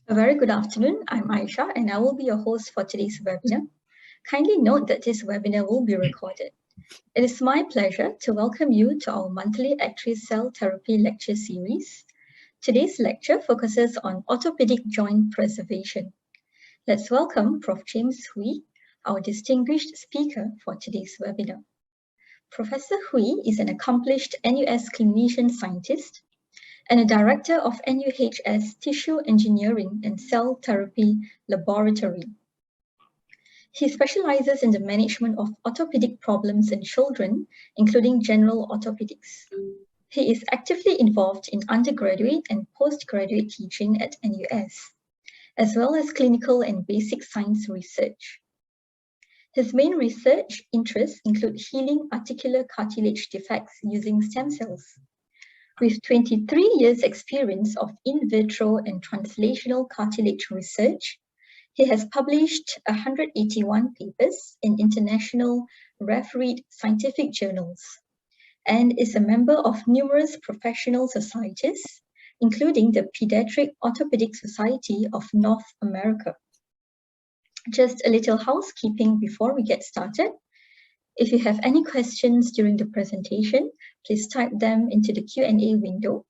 A very good afternoon. I'm Aisha and I will be your host for today's webinar. Kindly note that this webinar will be recorded. It is my pleasure to welcome you to our monthly ACTRIS cell therapy lecture series. Today's lecture focuses on orthopedic joint preservation. Let's welcome Prof. James Hui, our distinguished speaker for today's webinar. Professor Hui is an accomplished NUS clinician scientist and a director of NUH's Tissue Engineering and Cell Therapy Laboratory. He specializes in the management of orthopedic problems in children, including general orthopedics. He is actively involved in undergraduate and postgraduate teaching at NUS, as well as clinical and basic science research. His main research interests include healing articular cartilage defects using stem cells. With 23 years' experience of in vitro and translational cartilage research, he has published 181 papers in international refereed scientific journals and is a member of numerous professional societies, including the Pediatric Orthopedic Society of North America. Just a little housekeeping before we get started. If you have any questions during the presentation, please type them into the Q&A window.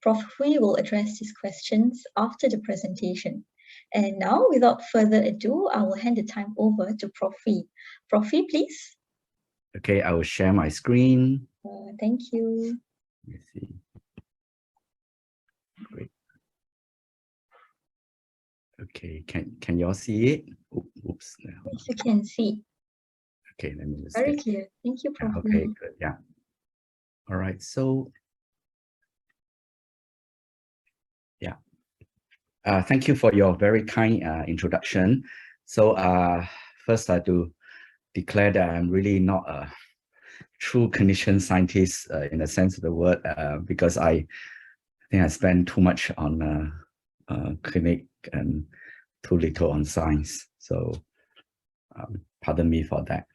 Prof. Hui will address these questions after the presentation. And now, without further ado, I will hand the time over to Prof. Hui. Prof. Hui, please. Okay, I will share my screen. Thank you. Let me see. Great. Okay, can you all see it? Oops. Yes, you can see. Okay, let me just very clear. Thank you, Prof. Okay, good. Yeah. All right. So, yeah. Thank you for your very kind introduction. So, first, I have to declare that I'm really not a true clinician scientist in the sense of the word, because I think I spend too much on clinic and too little on science. So, pardon me for that.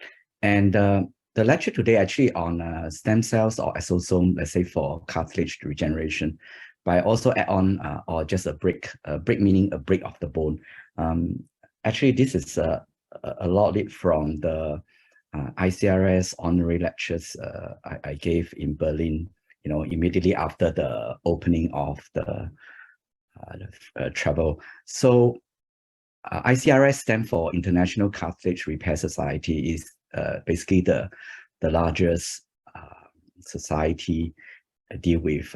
And the lecture today actually on stem cells or exosome, let's say for cartilage regeneration, but I also add on or just a break meaning a break of the bone. Actually, this is a lot from the ICRS honorary lectures I gave in Berlin, immediately after the opening of the travel. So ICRS stands for International Cartilage Repair Society, is basically the largest society deal with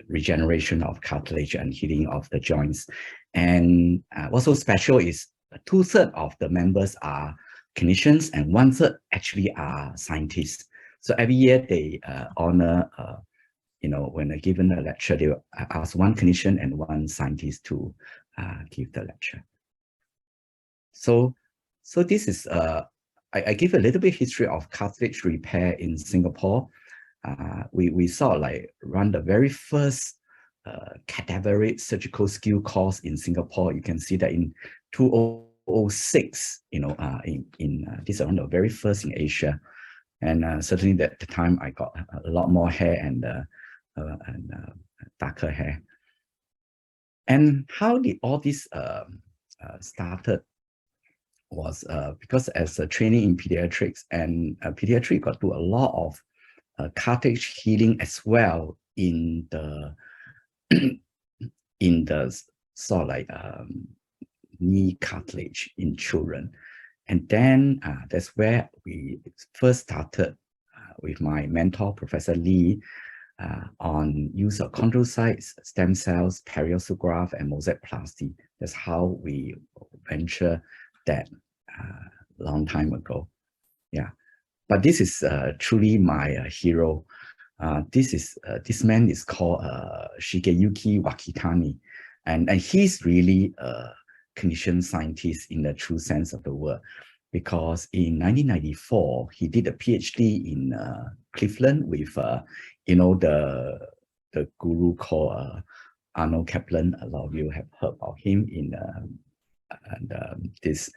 regeneration of cartilage and healing of the joints. And what's so special is 2/3 of the members are clinicians and 1/3 actually are scientists. So every year they honor, when they're given a lecture, they ask one clinician and one scientist to give the lecture. So this is, I give a little bit history of cartilage repair in Singapore. We sort of like run the very first cadaveric surgical skill course in Singapore. You can see that in 2006, this is one of the very first in Asia. And certainly at the time I got a lot more hair and darker hair. And how did all this started was because as a training in pediatrics, and pediatrics got to a lot of cartilage healing as well in the sort of like knee cartilage in children. And then that's where we first started with my mentor, Professor Lee, on use of chondrocytes, stem cells, periosteal graft, and mosaicplasty. That's how we venture that long time ago. Yeah, but this is truly my hero. This man is called Shigeyuki Wakitani, and he's really a clinician scientist in the true sense of the word, because in 1994 he did a PhD in Cleveland with the guru called Arnold Kaplan. A lot of you have heard about him in this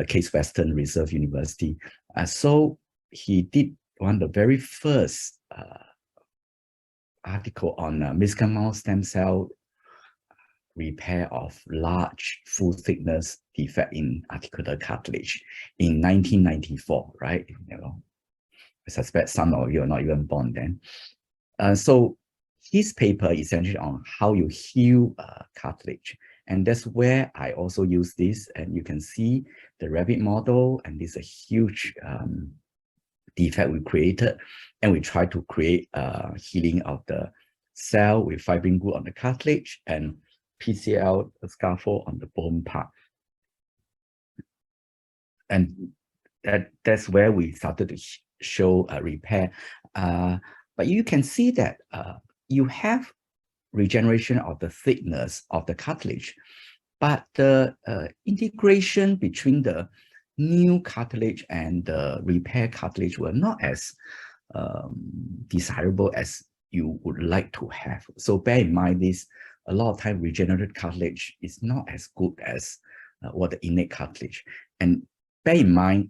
Case Western Reserve University. So he did one of the very first article on mesenchymal stem cell repair of large full thickness defect in articular cartilage in 1994, right? You know, I suspect some of you are not even born then. So his paper is essentially on how you heal cartilage. And that's where I also use this. And you can see the rabbit model, and this is a huge defect we created. And we try to create healing of the cell with fibrin glue on the cartilage and PCL scaffold on the bone part. And that's where we started to show a repair. But you can see that you have regeneration of the thickness of the cartilage, but the integration between the new cartilage and the repair cartilage were not as desirable as you would like to have. So bear in mind this, a lot of time regenerated cartilage is not as good as what the innate cartilage. And bear in mind,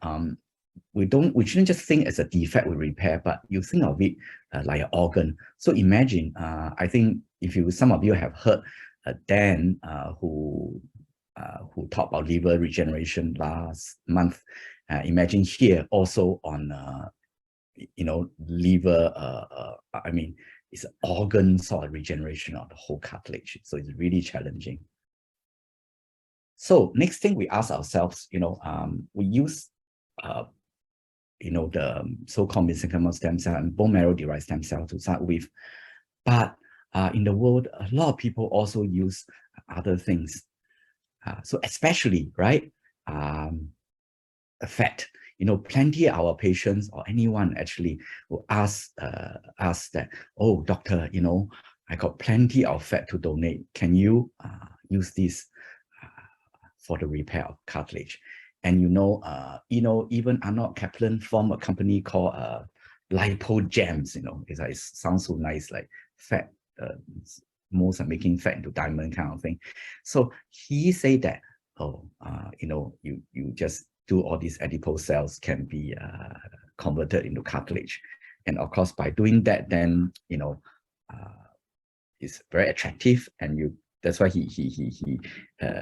we shouldn't just think as a defect we repair, but you think of it like an organ. So imagine, I think if some of you have heard Dan who talked about liver regeneration last month. Imagine here also on liver. I mean, it's organ sort of regeneration of the whole cartilage. So it's really challenging. So next thing we ask ourselves, we use the so-called mesenchymal stem cell and bone marrow derived stem cell to start with, but in the world, a lot of people also use other things. So especially, right, fat. Plenty of our patients or anyone actually will ask that, oh, doctor, I got plenty of fat to donate. Can you use this for the repair of cartilage? And even Arnold Kaplan formed a company called LipoGems. It sounds so nice, like fat. Most are making fat into diamond kind of thing. So he said that, you just do all these adipose cells can be converted into cartilage. And of course, by doing that, then, it's very attractive. And that's why he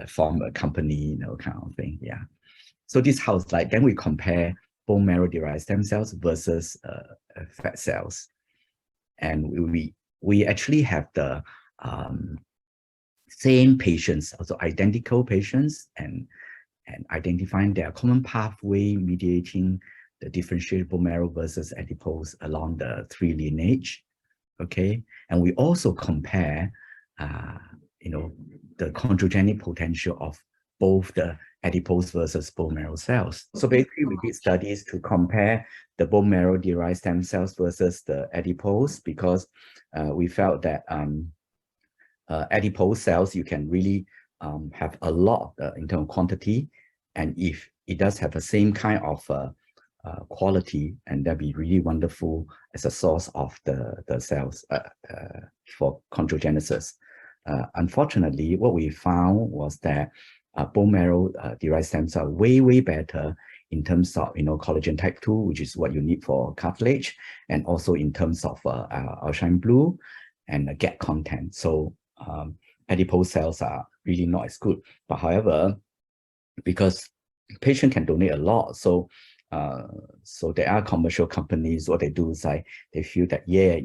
formed a company, kind of thing. Yeah. So this how it's like. Then we compare bone marrow derived stem cells versus fat cells. And we actually have the same patients, also identical patients, and identifying their common pathway mediating the differentiated bone marrow versus adipose along the 3 lineage. Okay, and we also compare, the chondrogenic potential of both the adipose versus bone marrow cells. So basically, we did studies to compare the bone marrow derived stem cells versus the adipose, because we felt that adipose cells, you can really have a lot in terms of quantity, and if it does have the same kind of quality, and that'd be really wonderful as a source of the cells for chondrogenesis. Unfortunately, what we found was that bone marrow derived stem cells are way better in terms of collagen type 2, which is what you need for cartilage, and also in terms of outshine blue and GAT content. So adipose cells are really not as good. But however, because patient can donate a lot, so there are commercial companies, what they do is like they feel that, yeah,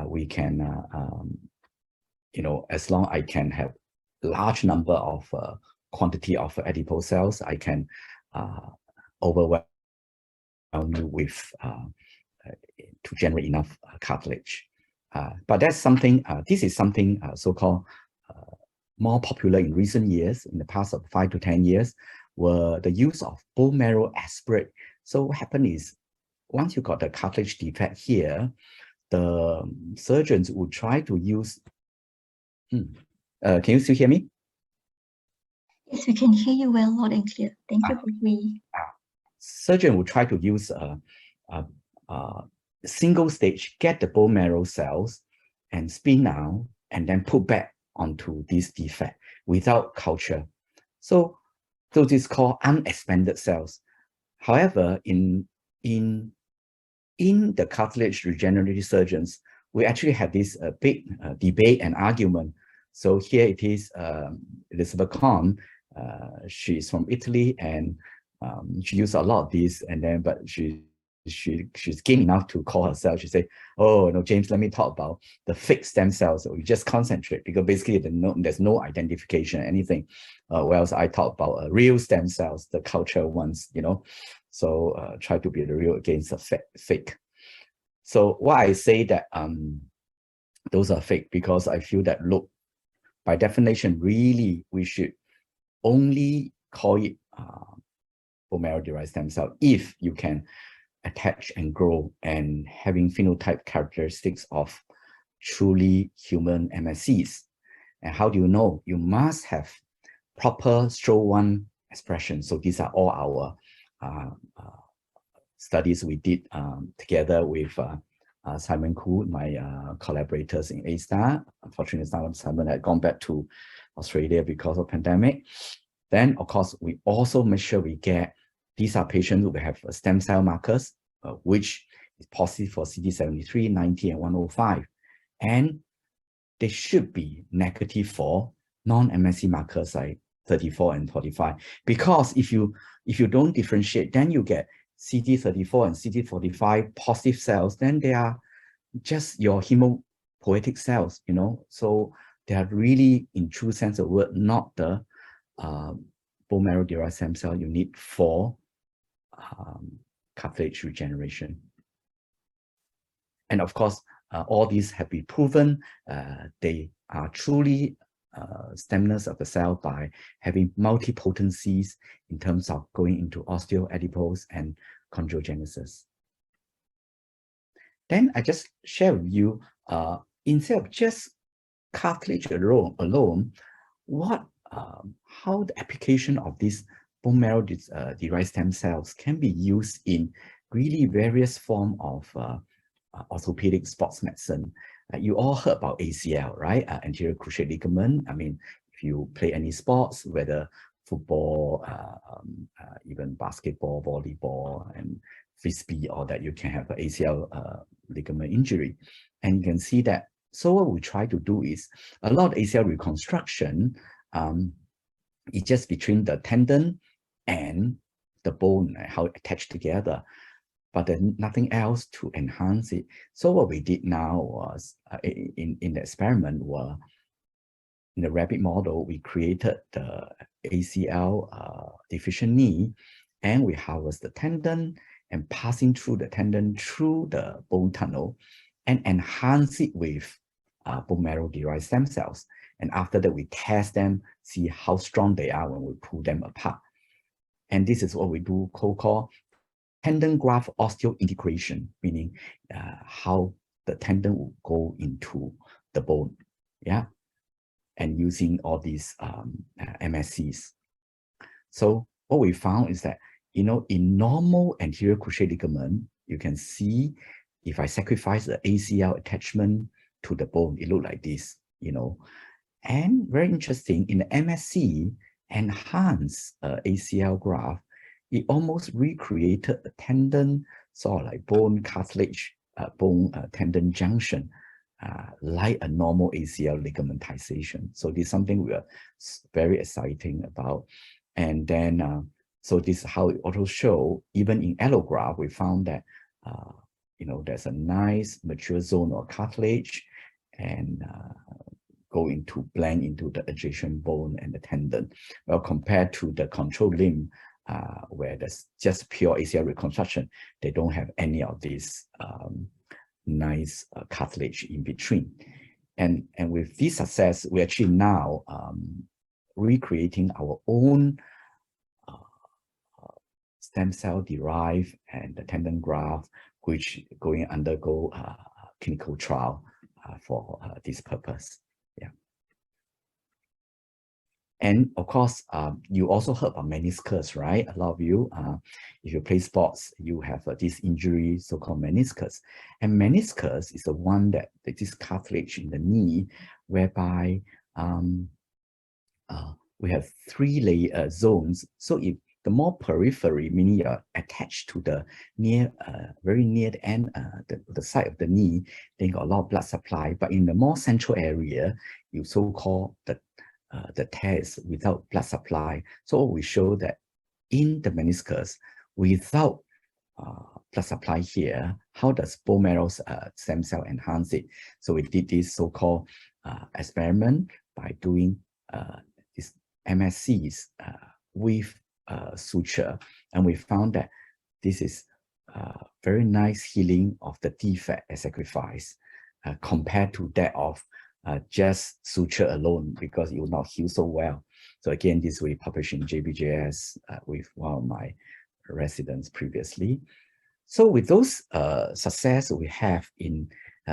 we can as long I can have large number of quantity of adipose cells, I can overwhelm you with to generate enough cartilage. But that's something, this is something so-called more popular in recent years, in the past of 5 to 10 years, were the use of bone marrow aspirate. So what happened is, once you got the cartilage defect here, the surgeons would try to use, can you still hear me? Yes, we can hear you well, loud and clear. Thank you for me. Surgeon would try to use a single stage, get the bone marrow cells and spin out, and then put back onto this defect without culture. So this is called unexpanded cells. However, in the cartilage regenerative surgeons, we actually had this big debate and argument. So here it is, Elizabeth Kahn. She's from Italy, and she used a lot of these, and then but she's game enough to call herself. She say, "Oh no, James, let me talk about the fake stem cells." So we just concentrate, because basically there's no identification or anything. Whereas I talk about real stem cells, the culture ones, you know. So try to be the real against the fake. So why I say that those are fake, because I feel that, look, by definition, really we should only call it bone marrow-derived stem cell if you can attach and grow and having phenotype characteristics of truly human MSCs. And how do you know? You must have proper STRO1 expression. So these are all our studies we did together with Simon Koo, my collaborators in A*STAR. Unfortunately, Simon had gone back to Australia because of pandemic. Then, of course, we also make sure we get, these are patients who have stem cell markers, which is positive for CD73, 90, and 105. And they should be negative for non-MSC markers like 34 and 45. Because if you don't differentiate, then you get CD34 and CD45 positive cells, then they are just your hemopoietic cells, you know. So they are really, in true sense of the word, not the bone marrow-derived stem cell you need for cartilage regeneration. And of course, all these have been proven. They are truly stemness of the cell by having multipotencies in terms of going into osteoadipose and chondrogenesis. Then I just share with you, instead of just cartilage alone, what how the application of these bone marrow derived stem cells can be used in really various forms of orthopedic sports medicine. You all heard about ACL, right? Anterior cruciate ligament. I mean, if you play any sports, whether football, even basketball, volleyball, and frisbee, all that, you can have an ACL ligament injury. And you can see that. So what we try to do is, a lot of ACL reconstruction is just between the tendon and the bone, how it attached together, but then nothing else to enhance it. So what we did now was, in the experiment, were in the rabbit model, we created the ACL deficient knee, and we harvest the tendon and passing through the tendon through the bone tunnel and enhance it with bone marrow-derived stem cells. And after that, we test them, see how strong they are when we pull them apart. And this is what we do, called tendon graft osteointegration, meaning how the tendon will go into the bone, yeah, and using all these MSCs. So what we found is that, you know, in normal anterior cruciate ligament, you can see if I sacrifice the ACL attachment to the bone, it looks like this, you know. And very interesting, in the MSC enhanced ACL graft, it almost recreated a tendon, sort of like bone cartilage, bone tendon junction, like a normal ACL ligamentization. So this is something we are very exciting about. And then, so this is how it also show, even in allograft, we found that, you know, there's a nice mature zone of cartilage and going to blend into the adjacent bone and the tendon. Well, compared to the control limb, where there's just pure ACL reconstruction, they don't have any of these nice cartilage in between. And with this success, we're actually now recreating our own stem cell derived and the tendon graft, which going undergo clinical trial for this purpose. Yeah. And of course, you also heard about meniscus, right? A lot of you, if you play sports, you have this injury, so-called meniscus. And meniscus is the one that this cartilage in the knee, whereby we have 3 layer zones. So if the the more periphery, meaning you're attached to the very near the end, the side of the knee, then you got a lot of blood supply. But in the more central area, you so-called the tear is without blood supply. So we show that in the meniscus, without blood supply here, how does bone marrow stem cell enhance it? So we did this so-called experiment by doing these MSCs with suture, and we found that this is very nice healing of the defect as sacrifice compared to that of just suture alone, because it will not heal so well. So again, this we published in JBJS with one of my residents previously. So with those success we have in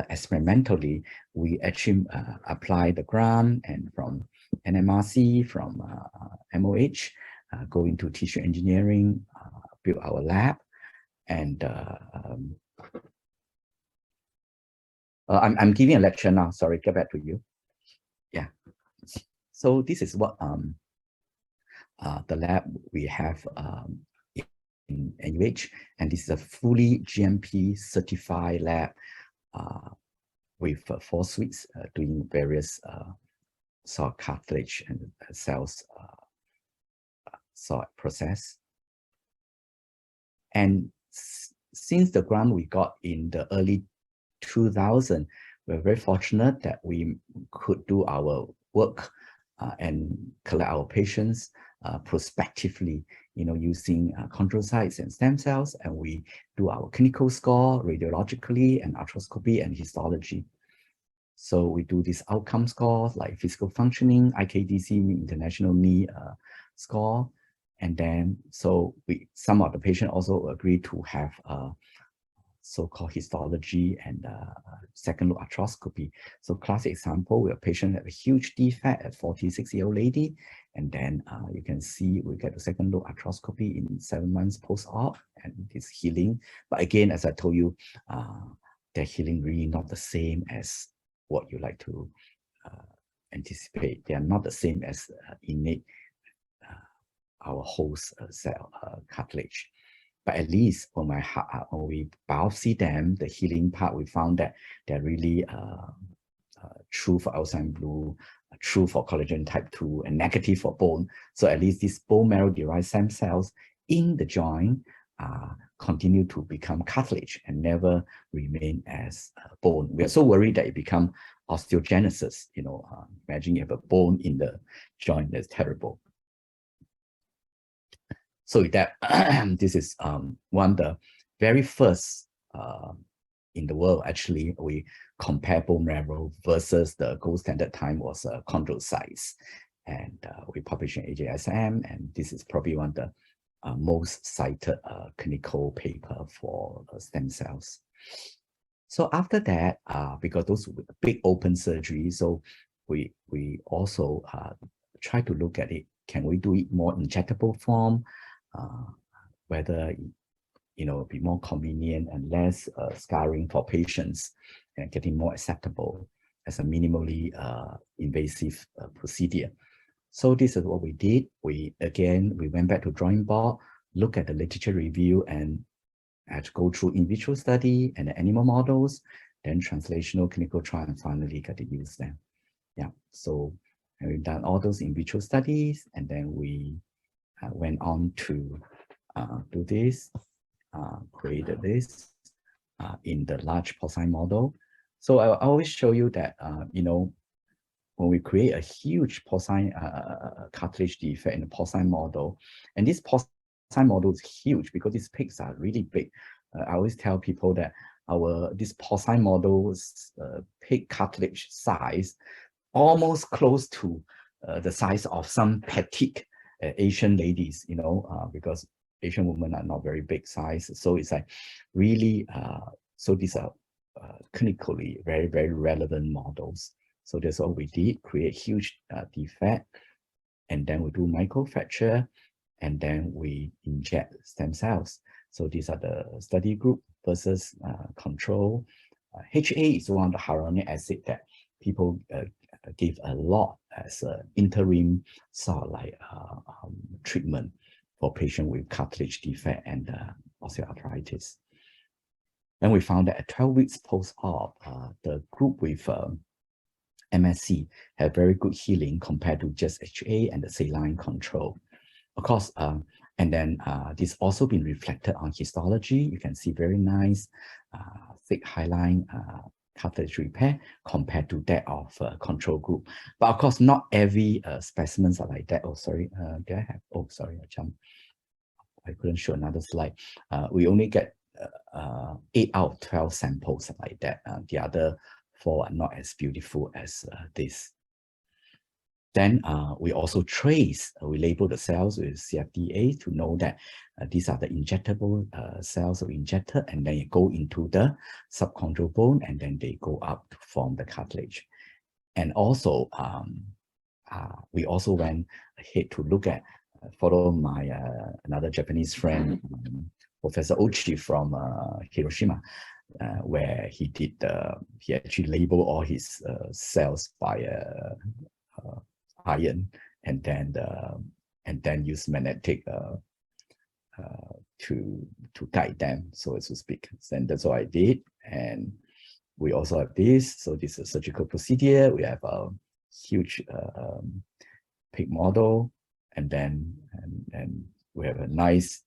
experimentally, we actually apply the grant and from NMRC, from MOH, go into tissue engineering, build our lab, and I'm giving a lecture now. Sorry, get back to you. Yeah. So this is what the lab we have in NUH, and this is a fully GMP certified lab with 4 suites doing various sort of cartilage and cells sort of process. And since the grant we got in the early 2000, we're very fortunate that we could do our work and collect our patients prospectively, using chondrocytes and stem cells, and we do our clinical score radiologically and arthroscopy and histology. So we do these outcome scores like physical functioning, IKDC, International Knee score, and then some of the patients also agree to have so-called histology and second look arthroscopy. So classic example, we have a patient have a huge defect at 46-year-old lady, and then you can see we get a second look arthroscopy in 7 months post-op, and it's healing. But again, as I told you, they're healing really not the same as what you like to anticipate. They are not the same as innate our host cell cartilage. But at least when we biopsy them, the healing part, we found that they're really true for Alzheimer's blue, true for collagen type 2, and negative for bone. So at least these bone marrow derived stem cells in the joint continue to become cartilage and never remain as bone. We are so worried that it become osteogenesis. Imagine you have a bone in the joint. That's terrible. So that this is one of the very first in the world. Actually, we compare bone marrow versus the gold standard time was chondrocytes, and we published in AJSM, and this is probably one of the most cited clinical paper for stem cells. So after that, because those were big open surgery, so we also try to look at it. Can we do it more injectable form? Whether be more convenient and less scarring for patients, and getting more acceptable as a minimally invasive procedure. So this is what we did. We went back to drawing board, look at the literature review, and had to go through in vitro study and the animal models, then translational clinical trial, and finally got to use them. Yeah. So we've done all those in vitro studies, and then we went on to do this, created this in the large porcine model. So I always show you that, when we create a huge porcine cartilage defect in the porcine model, and this porcine model is huge because these pigs are really big. I always tell people that this porcine model's pig cartilage size almost close to the size of some petite Asian ladies, because Asian women are not very big size. So it's like really, so these are clinically very, very relevant models. So that's all we did, create huge defect, and then we do microfracture, and then we inject stem cells. So these are the study group versus control. HA is one of the hyaluronic acid that people give a lot as an interim sort of like treatment. for patients with cartilage defect and osteoarthritis. And we found that at 12 weeks post-op, the group with MSC had very good healing compared to just HA and the saline control. Of course, and then this also been reflected on histology. You can see very nice thick highline cartilage repair compared to that of control group. But of course, not every specimens are like that. Oh, sorry, did I have? Oh, sorry, I jumped. I couldn't show another slide. We only get 8 out of 12 samples like that. The other 4 are not as beautiful as this. Then we also trace, we label the cells with CFDA to know that these are the injectable cells we injected, and then you go into the subchondral bone, and then they go up to form the cartilage. And also, we also went ahead to look at, follow my another Japanese friend, Professor Ochi from Hiroshima, where he did, he actually labeled all his cells by iron, and then use magnetic to guide them, so to speak. And that's what I did. And we also have this. So this is a surgical procedure. We have a huge pig model, and then we have a nice.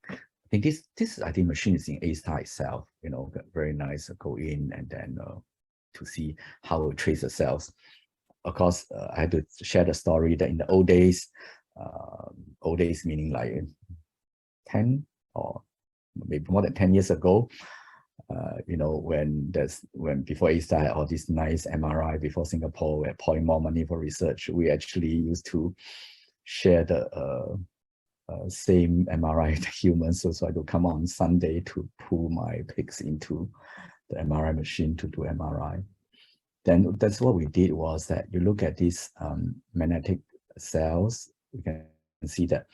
I think this I think machine is in ACTRIS itself. You know, very nice. Go in and then to see how we trace the cells. Of course, I had to share the story that in the old days meaning like 10 or maybe more than 10 years ago, you know, when before ACTRIS had all this nice MRI, before Singapore were pouring more money for research, we actually used to share the same MRI with humans. So I would come on Sunday to pull my pigs into the MRI machine to do MRI. Then that's what we did, was that you look at these magnetic cells, you can see that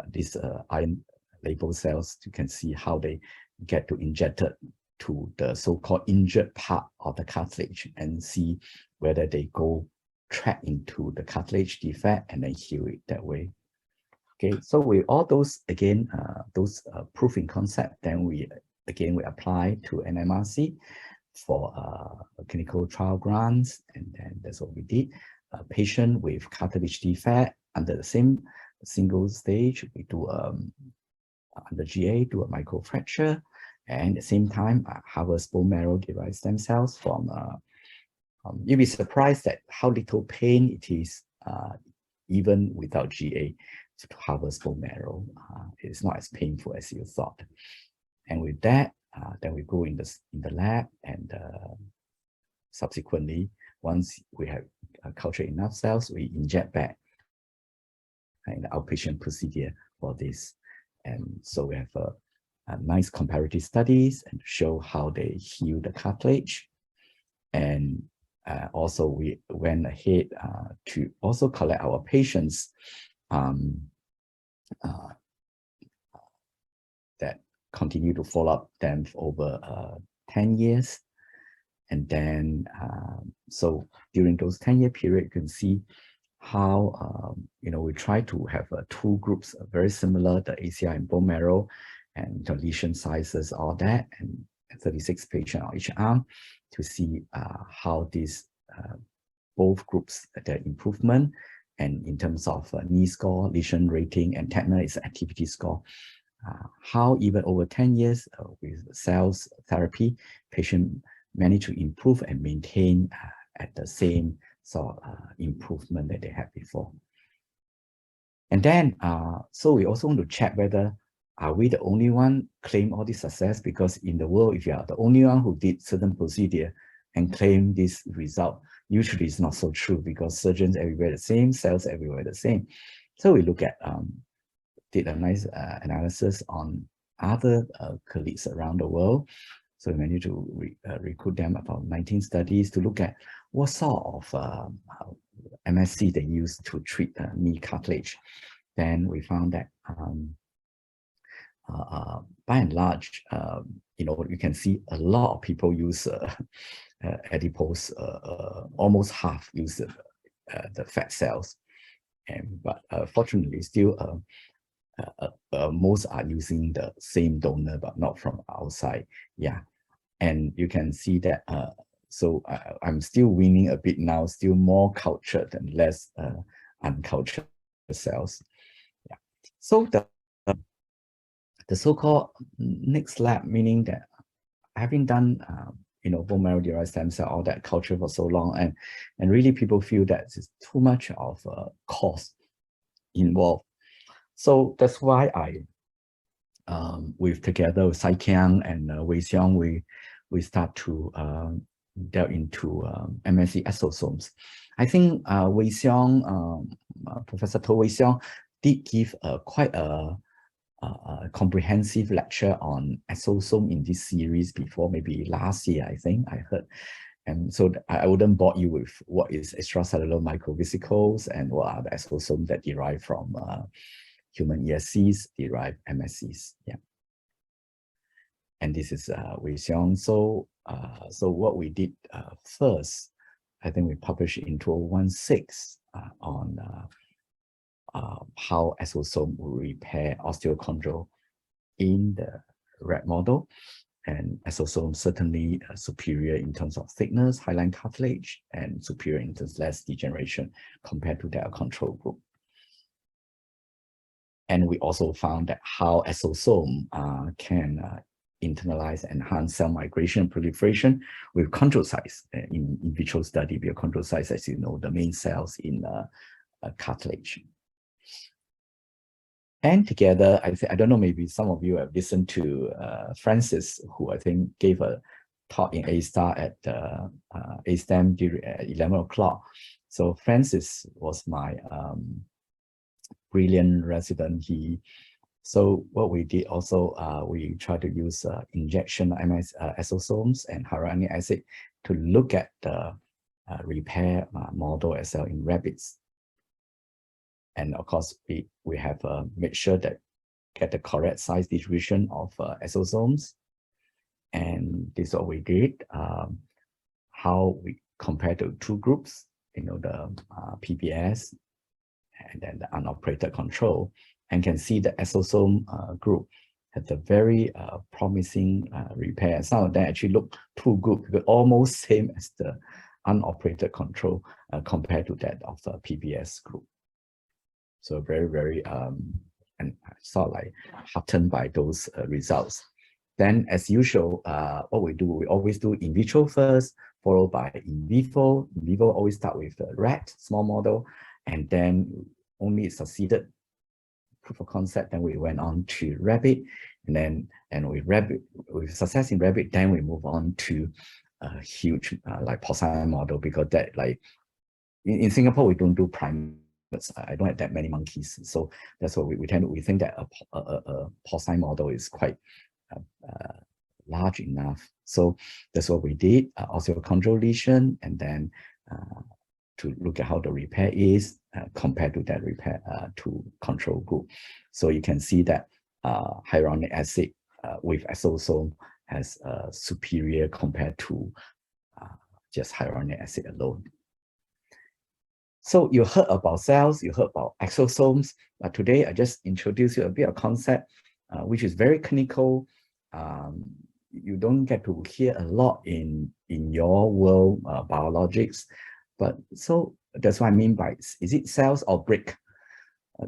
these iron labeled cells, you can see how they get to injected to the so-called injured part of the cartilage, and see whether they go track into the cartilage defect and then heal it that way. Okay, so with all those, again, those proof in concept, then we apply to NMRC for clinical trial grants, and then that's what we did. A patient with cartilage defect under the same single stage, we do under GA, do a microfracture, and at the same time harvest bone marrow derived stem cells from. You'll be surprised at how little pain it is, even without GA, to harvest bone marrow. It's not as painful as you thought. And with that, then we go in the lab, and subsequently, once we have cultured enough cells, we inject back in the outpatient procedure for this. And so we have a nice comparative studies and show how they heal the cartilage. And also we went ahead to also collect our patients that continue to follow up them for over 10 years. And then, so during those 10-year period, you can see how, you know, we try to have 2 groups very similar, the ACI and bone marrow, and the lesion sizes, all that, and 36 patients on each arm, to see how these both groups, their improvement, and in terms of knee score, lesion rating, and TETNA is activity score. How even over 10 years with cells therapy, patient managed to improve and maintain at the same sort of improvement that they had before. And then, so we also want to check whether are we the only one claim all this success, because in the world, if you are the only one who did certain procedure and claim this result, usually it's not so true, because surgeons everywhere the same, cells everywhere the same. So we look at, did a nice analysis on other colleagues around the world. So we managed to recruit them about 19 studies to look at what sort of MSC they use to treat knee cartilage. Then we found that by and large, you know, you can see a lot of people use adipose, almost half use the fat cells. But fortunately, still most are using the same donor, but not from outside. Yeah, and you can see that. So I'm still winning a bit now, still more cultured and less uncultured cells. Yeah. So the so-called next lab, meaning that having done bone marrow derived stem cell, all that culture for so long, and really people feel that it's too much of a cost involved. So that's why with together with Sai Kiang and Wei Xiong, we start to delve into MSC exosomes. I think Wei Xiong, Professor To Wei Xiong, did give quite a comprehensive lecture on exosome in this series before, maybe last year, I think I heard. And so I wouldn't bore you with what is extracellular microvesicles and what are the exosomes that derive from human ESCs, derive MSCs. Yeah. And this is Wei Xiong. So what we did first, I think we published in 2016 on how exosome will repair osteochondral in the rat model. And exosome certainly superior in terms of thickness, hyaline cartilage, and superior in terms of less degeneration compared to their control group. And we also found that how exosome can internalize and enhance cell migration and proliferation with chondrocytes in vitro study. Because chondrocytes, as you know, the main cells in cartilage. And together, I don't know, maybe some of you have listened to Francis, who I think gave a talk in A-Star at A-STEM at 11 o'clock. So Francis was my brilliant resident. So what we did also, we tried to use injection exosomes and hyaluronic acid to look at the repair model as well in rabbits. And of course, we have made sure that get the correct size distribution of exosomes. And this is what we did, how we compare the two groups, the PBS and then the unoperated control, and can see the exosome group had a very promising repair. Some of them actually look too good, but almost same as the unoperated control compared to that of the PBS group. So very, very, and sort of like heartened by those results. Then, as usual, what we do, we always do in vitro first, followed by in vivo. In vivo always start with the rat, small model, and then only succeeded proof of concept. Then we went on to rabbit, and with success in rabbit, then we move on to a huge like porcine model, because that like in Singapore we don't do primates. I don't have that many monkeys, so that's what we think that a porcine model is quite large enough. So that's what we did, osteochondral lesion, and then to look at how the repair is compared to that repair to control group. So you can see that hyaluronic acid with exosome has superior compared to just hyaluronic acid alone. So you heard about cells, you heard about exosomes, but today I just introduce you a bit of concept, which is very clinical. You don't get to hear a lot in your world, biologics, but so that's what I mean by, is it cells or brick?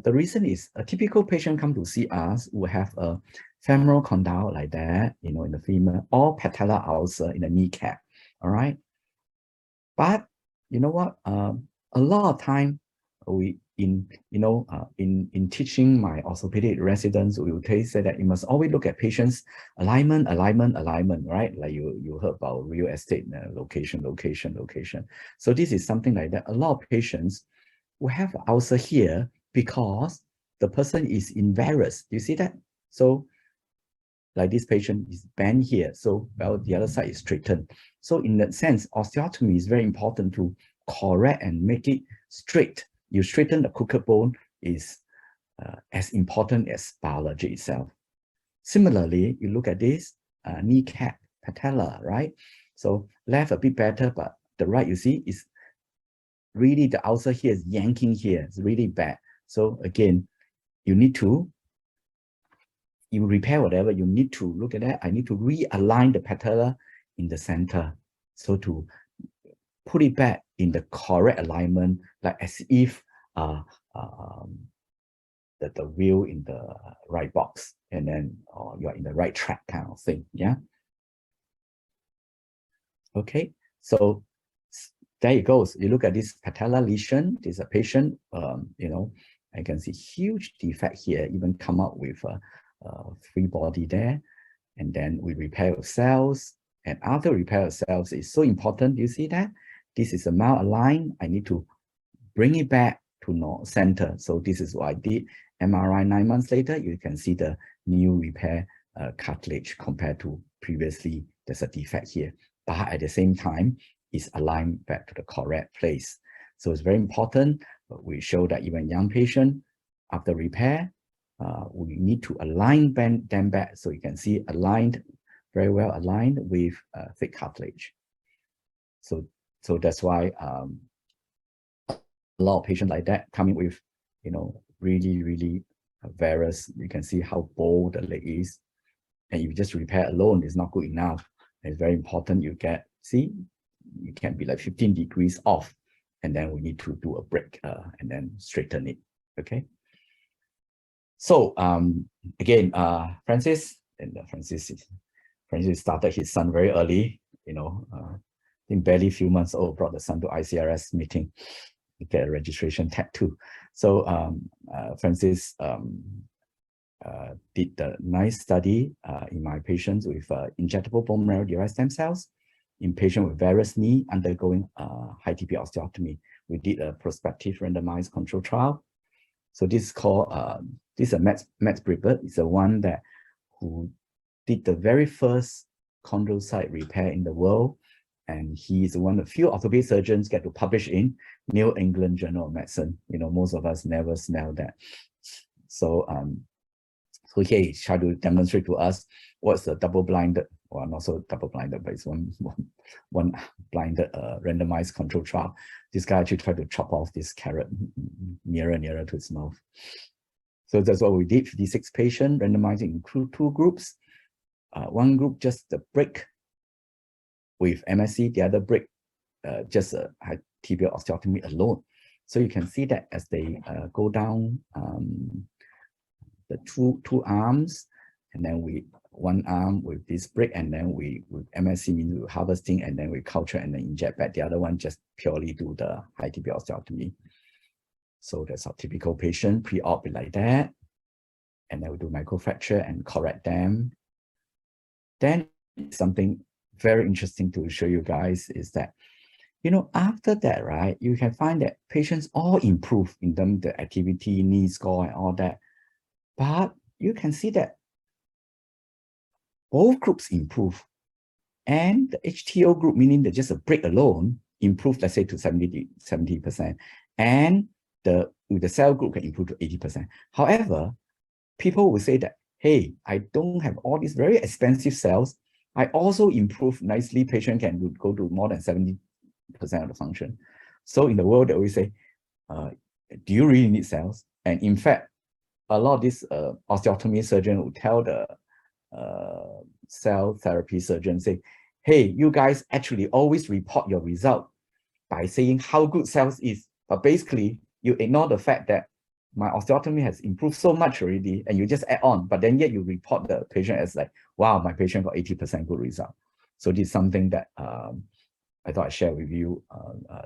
The reason is a typical patient come to see us will have a femoral condyle like that, in the femur, or patellar ulcer in the kneecap, all right? But you know what? A lot of time we in teaching my orthopedic residents, we will say that you must always look at patients' alignment, right? Like you heard about real estate, location. So this is something like that. A lot of patients will have ulcer here because the person is in varus. Do you see that? So like this patient is bent here, so well the other side is straightened. So in that sense, osteotomy is very important to correct and make it straight. You straighten the crooked bone is as important as biology itself. Similarly, you look at this kneecap, patella, right? So left a bit better, but the right, you see, is really the ulcer here is yanking here. It's really bad. So again, you repair whatever, you need to look at that. I need to realign the patella in the center. So to put it back in the correct alignment, like as if the wheel in the right box, and then you're in the right track kind of thing. Yeah. Okay. So there it goes. You look at this patella lesion. This is a patient. You know, I can see huge defect here. Even come up with a free body there, and then we repair with cells. And after repair of cells is so important. You see that this is a malaligned. I need to bring it back to center. So this is what I did. MRI 9 months later, you can see the new repair cartilage compared to previously. There's a defect here, but at the same time, it's aligned back to the correct place. So it's very important. We show that even young patient, after repair, we need to align them back. So you can see aligned, very well aligned with thick cartilage. So that's why a lot of patients like that coming with, you know, really varus. You can see how bold the leg is. And if you just repair alone, it's not good enough. It's very important you get, see, you can be like 15 degrees off, and then we need to do a break and then straighten it. Okay. So again, Francis started his son very early, you know, I think barely a few months old, brought the son to ICRS meeting to get a registration tattoo. So Francis did a nice study in my patients with injectable bone marrow derived stem cells in patients with varus knee undergoing high TP osteotomy. We did a prospective randomized control trial. So this is called, this is a Max Bribbert. It's the one that who did the very first chondrocyte repair in the world. And he's one of the few orthopedic surgeons get to publish in New England Journal of Medicine. You know, most of us never smell that. So, so here he tried to demonstrate to us what's the double-blinded, well, not so double-blinded, but it's one blinded randomized control trial. This guy actually tried to chop off this carrot nearer to his mouth. So that's what we did. 56 patients randomizing into 2 groups. One group just the break with MSC, the other break just a tibial osteotomy alone. So you can see that as they go down the two arms, and then one arm with this break, and then with MSC means harvesting, and then we culture and then inject back. The other one just purely do the high tibial osteotomy. So that's our typical patient pre-op like that, and then we do microfracture and correct them. Then something very interesting to show you guys is that, you know, after that, right, you can find that patients all improve in terms of the activity, knee score, and all that. But you can see that both groups improve, and the HTO group, meaning that just a break alone, improved, let's say, to 70%, and with the cell group can improve to 80%. However, people will say that, hey, I don't have all these very expensive cells. I also improve nicely. Patient can go to more than 70% of the function. So in the world, they always say, do you really need cells? And in fact, a lot of these osteotomy surgeon will tell the cell therapy surgeon, say, hey, you guys actually always report your result by saying how good cells is. But basically, you ignore the fact that my osteotomy has improved so much already, and you just add on, but then yet you report the patient as like, wow, my patient got 80% good result. So this is something that I thought I'd share with you,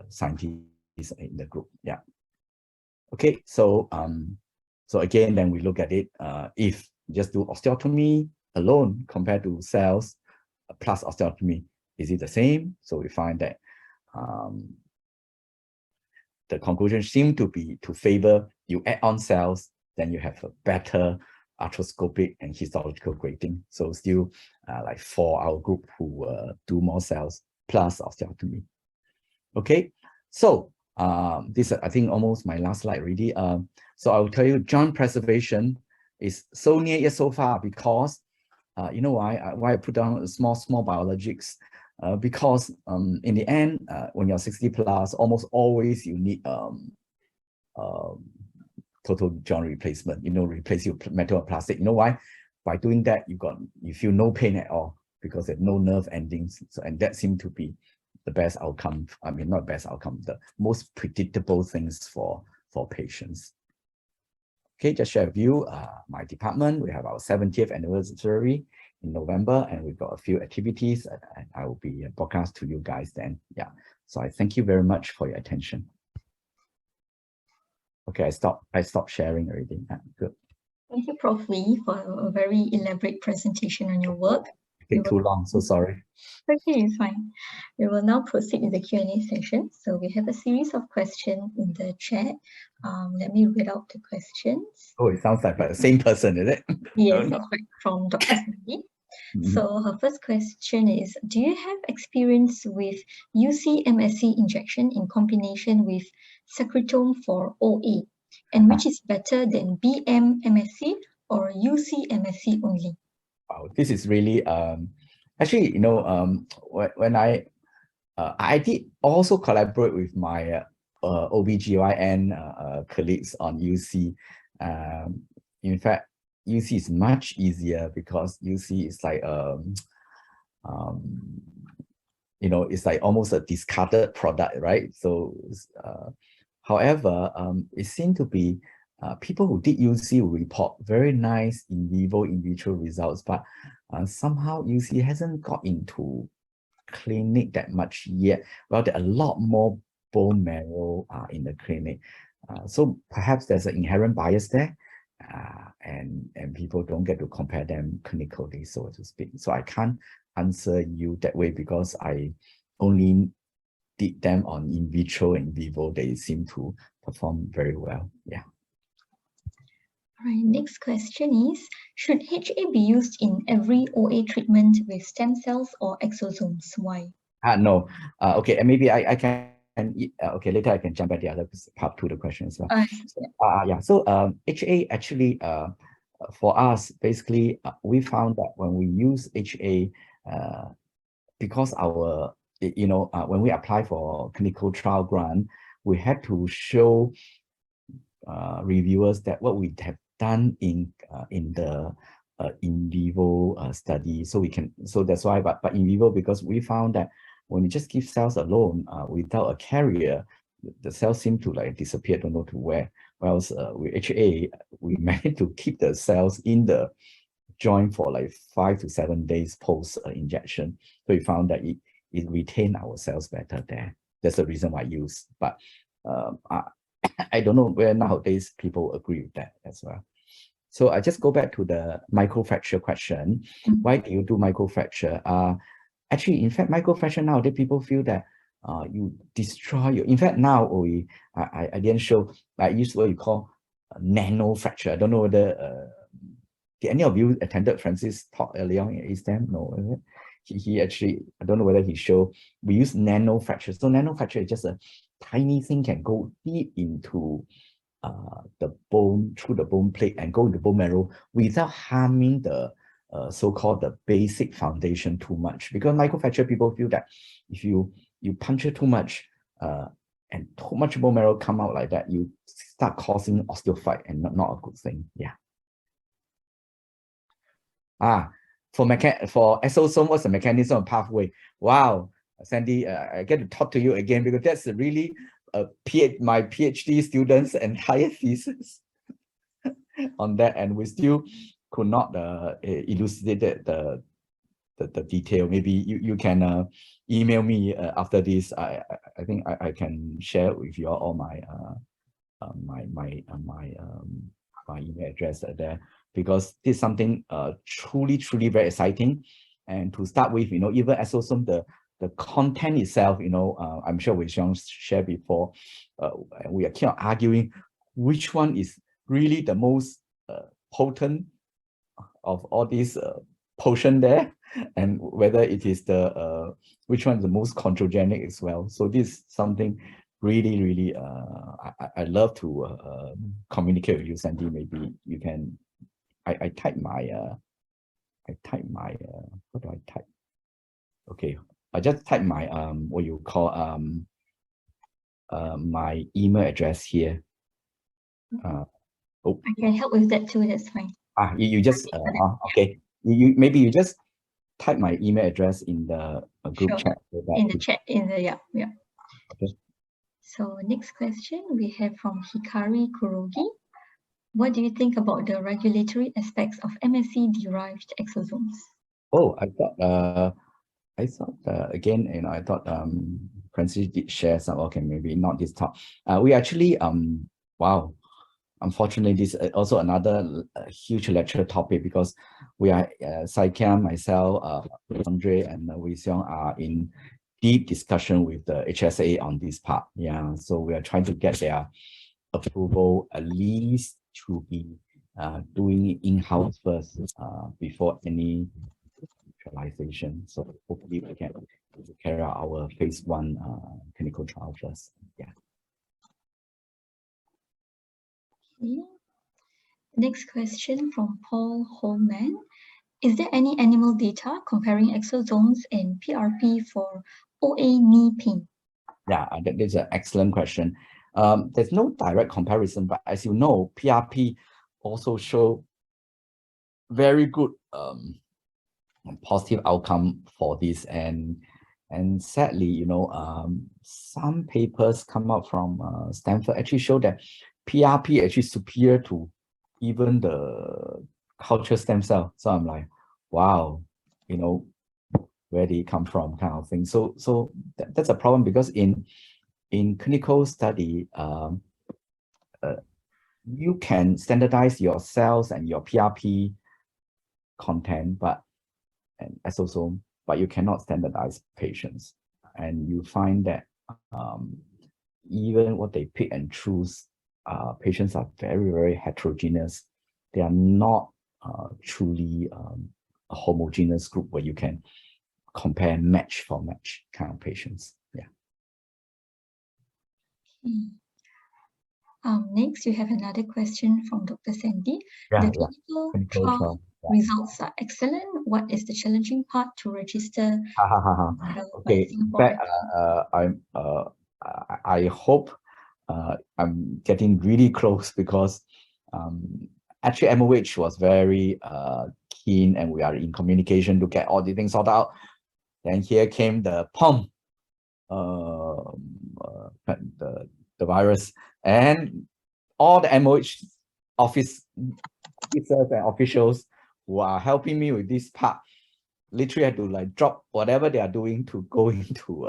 scientists in the group. Yeah. Okay, so so again, then we look at it, if just do osteotomy alone compared to cells plus osteotomy, is it the same? So we find that the conclusion seemed to be to favor you add on cells, then you have a better arthroscopic and histological grading. So still like for our group who do more cells plus osteotomy. Okay, so this I think almost my last slide really. So I will tell you joint preservation is so near yet so far because you know why I put down small biologics. because in the end, when you're 60 plus, almost always you need total joint replacement, replace your metal or plastic. You know why? By doing that, you feel no pain at all because there's no nerve endings. So, and that seemed to be the best outcome. I mean, not best outcome, the most predictable things for patients. Okay, just share with you, my department, we have our 70th anniversary in November, and we've got a few activities, and I will be broadcast to you guys then. Yeah, so I thank you very much for your attention. Okay, I stopped sharing already. Good. Thank you, Prof. Lee, for a very elaborate presentation on your work. Take too long, so sorry. Okay, it's fine. We will now proceed with the Q&A session. So we have a series of questions in the chat. Let me read out the questions. Oh, it sounds like the same person, is it? Yes, that's right, from Dr. Sandy. So her first question is, do you have experience with UC-MSC injection in combination with secretome for OA? And which is better than BM-MSC or UC-MSC only? Wow, this is really, actually, when I did also collaborate with my OBGYN colleagues on UC. In fact, UC is much easier because UC is like it's like almost a discarded product, right? So however, it seemed to be people who did UC will report very nice in vivo, in vitro results, but somehow UC hasn't got into clinic that much yet. Well, there are a lot more bone marrow in the clinic. So perhaps there's an inherent bias there, and people don't get to compare them clinically, so to speak. So I can't answer you that way because I only did them on in vitro and in vivo. They seem to perform very well. Yeah. All right, next question is, should HA be used in every OA treatment with stem cells or exosomes? Why? No. Okay, and maybe I can, okay, later I can jump at the other part to the question as well. Yeah, so HA actually, for us, basically, we found that when we use HA, because our, when we apply for clinical trial grant, we had to show reviewers that what we have done in the in vivo study, so that's why, but in vivo, because we found that when you just give cells alone without a carrier, the cells seem to like disappear, don't know to where. Whereas with HA, we managed to keep the cells in the joint for like 5 to 7 days post injection. So we found that it retained our cells better there. That's the reason why I use. But I don't know where nowadays people agree with that as well. So I just go back to the microfracture question. Why do you do microfracture? Actually, in fact, microfracture nowadays, people feel that you destroy your, in fact, now I didn't show, I use what you call nano fracture. I don't know whether, did any of you attended Francis' talk earlier on in ASTEM? No, he actually, I don't know whether he showed, we use nano fracture. So nano fracture is just a tiny thing can go deep into the bone, through the bone plate and go into bone marrow without harming the so-called the basic foundation too much. Because microfracture, people feel that if you puncture too much and too much bone marrow come out like that, you start causing osteophyte and not a good thing. Yeah. For exosome, what's the mechanism of pathway? Wow, Sandy, I get to talk to you again because that's really my PhD students' entire thesis on that, and we still could not elucidate the detail. Maybe you can email me after this. I think I can share with you all my my email address there, because this is something truly very exciting. And to start with, even exosome, the content itself, I'm sure we shared before, we are kind of arguing which one is really the most potent of all these potion there, and whether it is the which one is the most chondrogenic as well. So this is something really I love to communicate with you, Sandy. Maybe you can. I type my what do I type? Okay, I just type my what you call my email address here. I can help with that too. That's fine. You just okay. You maybe you just type my email address in the group chat. So that in the chat, yeah. Okay. So next question we have from Hikari Kurogi. What do you think about the regulatory aspects of MSC-derived exosomes? Oh, I thought again, you know, I thought Francis did share some. Okay, maybe not this talk. We actually wow. Unfortunately, this is also another huge lecture topic because we are Saikian, myself, Andre, and Wei Xiong are in deep discussion with the HSA on this part. Yeah, so we are trying to get their approval at least to be doing in-house first before any neutralization. So hopefully we can carry out our phase 1 clinical trial first. Yeah. Okay. Next question from Paul Holman. Is there any animal data comparing exosomes and PRP for OA knee pain? Yeah, that is an excellent question. There's no direct comparison, but as you know, PRP also show very good positive outcome for this, and sadly, you know, some papers come out from Stanford actually show that PRP actually superior to even the culture stem cell. So I'm like, wow, you know, where did it come from, kind of thing. So that's a problem because in clinical study, you can standardize your cells and your PRP content, and exosome, but you cannot standardize patients. And you find that even what they pick and choose, patients are very, very heterogeneous. They are not truly a homogeneous group where you can compare match for match kind of patients. Yeah. Next, you have another question from Dr. Sandy. The clinical trial results are excellent. What is the challenging part to register? Okay, but I hope I'm getting really close because actually MOH was very keen and we are in communication to get all the things sorted out. Then here came the POM, the virus, and all the MOH officers and officials who are helping me with this part literally had to like drop whatever they are doing to go into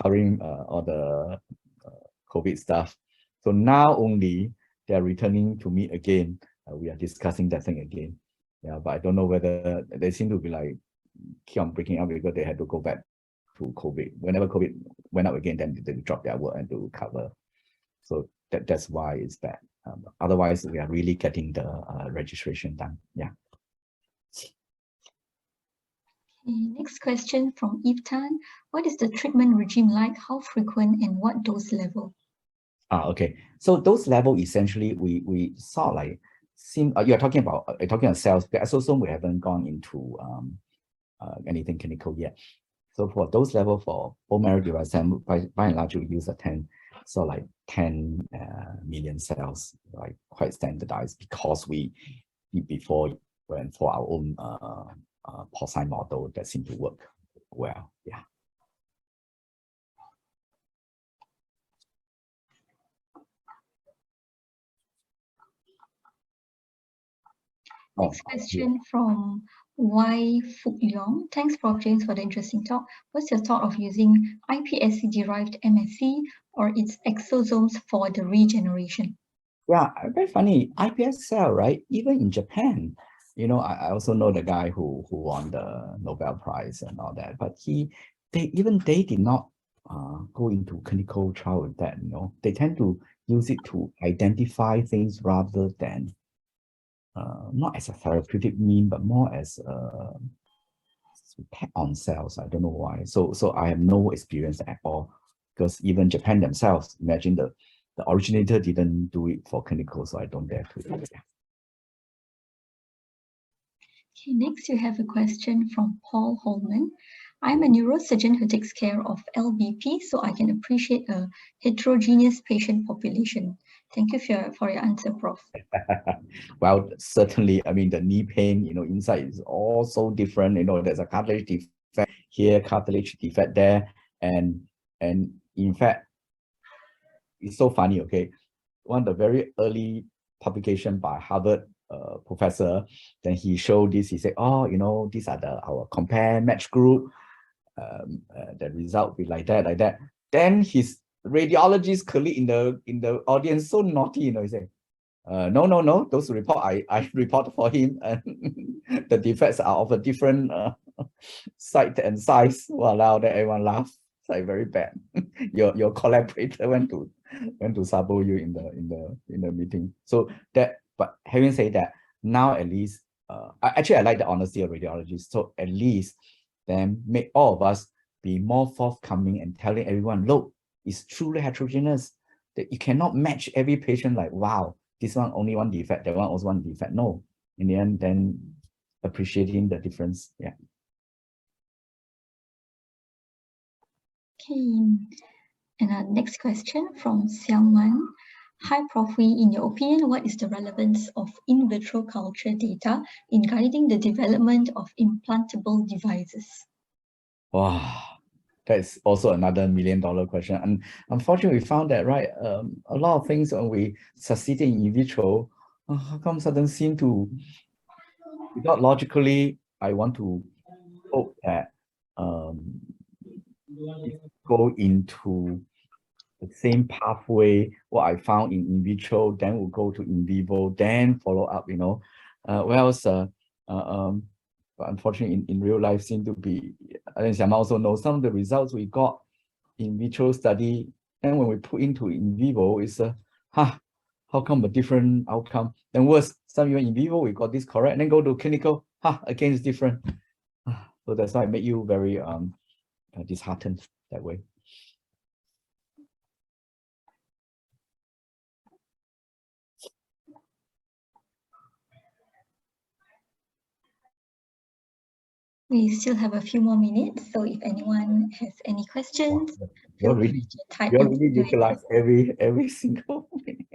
covering all the COVID stuff. So now only they are returning to me again. We are discussing that thing again. Yeah, but I don't know whether they seem to be like keep on breaking up because they had to go back to COVID. Whenever COVID went up again, then they drop their work and to cover. So that's why it's bad. Otherwise, we are really getting the registration done. Yeah. Next question from Eve Tan. What is the treatment regime like? How frequent and what dose level? Okay. So dose level essentially we saw like you're talking about cells. The exosome we haven't gone into anything clinical yet. So for dose level for bone marrow derived cell, by and large we use 10 million cells, like quite standardized because we before went for our own porcine model that seemed to work well. Yeah. Next question from Y. Fuk Leong. Thanks, Prof. James, for the interesting talk. What's your thought of using iPSC-derived MSC or its exosomes for the regeneration? Yeah, very funny. iPS cell, right? Even in Japan, you know, I also know the guy who won the Nobel Prize and all that, but they did not go into clinical trial with that. You know, they tend to use it to identify things rather than not as a therapeutic mean, but more as attack on cells. I don't know why. So I have no experience at all because even Japan themselves, imagine the originator didn't do it for clinical, so I don't dare to do it. Okay, next you have a question from Paul Holman. I'm a neurosurgeon who takes care of LBP, so I can appreciate a heterogeneous patient population. Thank you for your answer, Prof. Well, certainly, I mean, the knee pain, inside is all so different. There's a cartilage defect here, cartilage defect there. And in fact, it's so funny, okay? One of the very early publication by Harvard professor, then he showed this, he said, oh, these are our compare match group. The result will be like that. Then his radiologist colleague in the audience, so naughty, he said, no, those report I report for him, and the defects are of a different site and size. Wow, that everyone laughs. It's like very bad. your collaborator went to sabo you in the meeting. So that, but having said that, now at least actually I like the honesty of radiologists. So at least then make all of us be more forthcoming and telling everyone, look, it's truly heterogeneous. That you cannot match every patient like, wow, this one only one defect, that one also one defect. No, in the end, then appreciating the difference. Yeah. Okay, and our next question from Xiangman. Hi, Prof. Wee, in your opinion, what is the relevance of in vitro culture data in guiding the development of implantable devices? Wow, that's also another $1 million question. And unfortunately, we found that, right, a lot of things when we succeeded in vitro, how come suddenly seem to, without logically, I want to hope that go into the same pathway what I found in vitro, then we'll go to in vivo, then follow up, but unfortunately in real life seem to be, I think Xiama also knows some of the results we got in vitro study, and when we put into in vivo, it's how come a different outcome? Then worse, some even in vivo we got this correct, and then go to clinical, again it's different. So that's why it made you very disheartened that way. We still have a few more minutes, so if anyone has any questions, You're really utilize every single minute.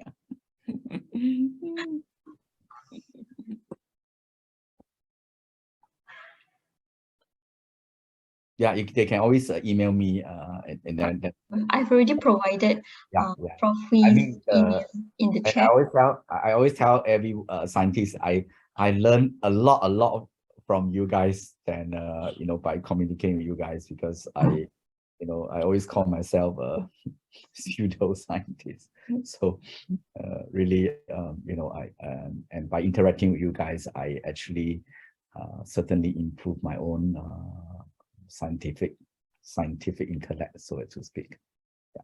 Yeah, they can always email me, and then I've already provided Prof. I mean, email in the chat. I always tell every scientist I learn a lot from you guys than by communicating with you guys, because I always call myself a pseudo scientist. So really, and by interacting with you guys, I actually certainly improve my own scientific intellect, so to speak. Yeah.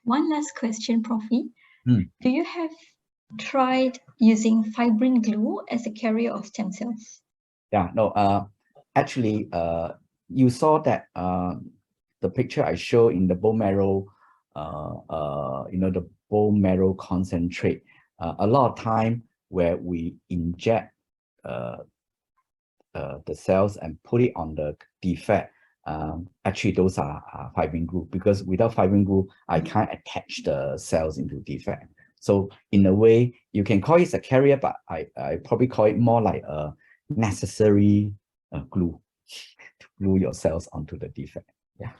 One last question, Prof. Do you have tried using fibrin glue as a carrier of stem cells? Yeah, no, actually, you saw that the picture I show in the bone marrow, the bone marrow concentrate, a lot of time where we inject the cells and put it on the defect, actually those are fibrin glue, because without fibrin glue, I can't attach the cells into defect. So in a way, you can call it a carrier, but I probably call it more like a necessary glue to glue your cells onto the defect. Yeah.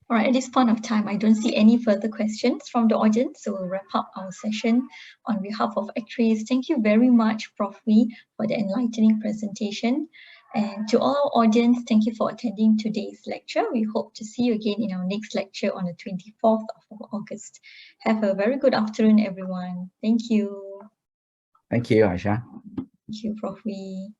All right, at this point of time, I don't see any further questions from the audience, so we'll wrap up our session. On behalf of ACTRIS, thank you very much, Prof. Wee, for the enlightening presentation. And to all our audience, thank you for attending today's lecture. We hope to see you again in our next lecture on the 24th of August. Have a very good afternoon, everyone. Thank you. Thank you, Aisha. Thank you, Prof. Wee.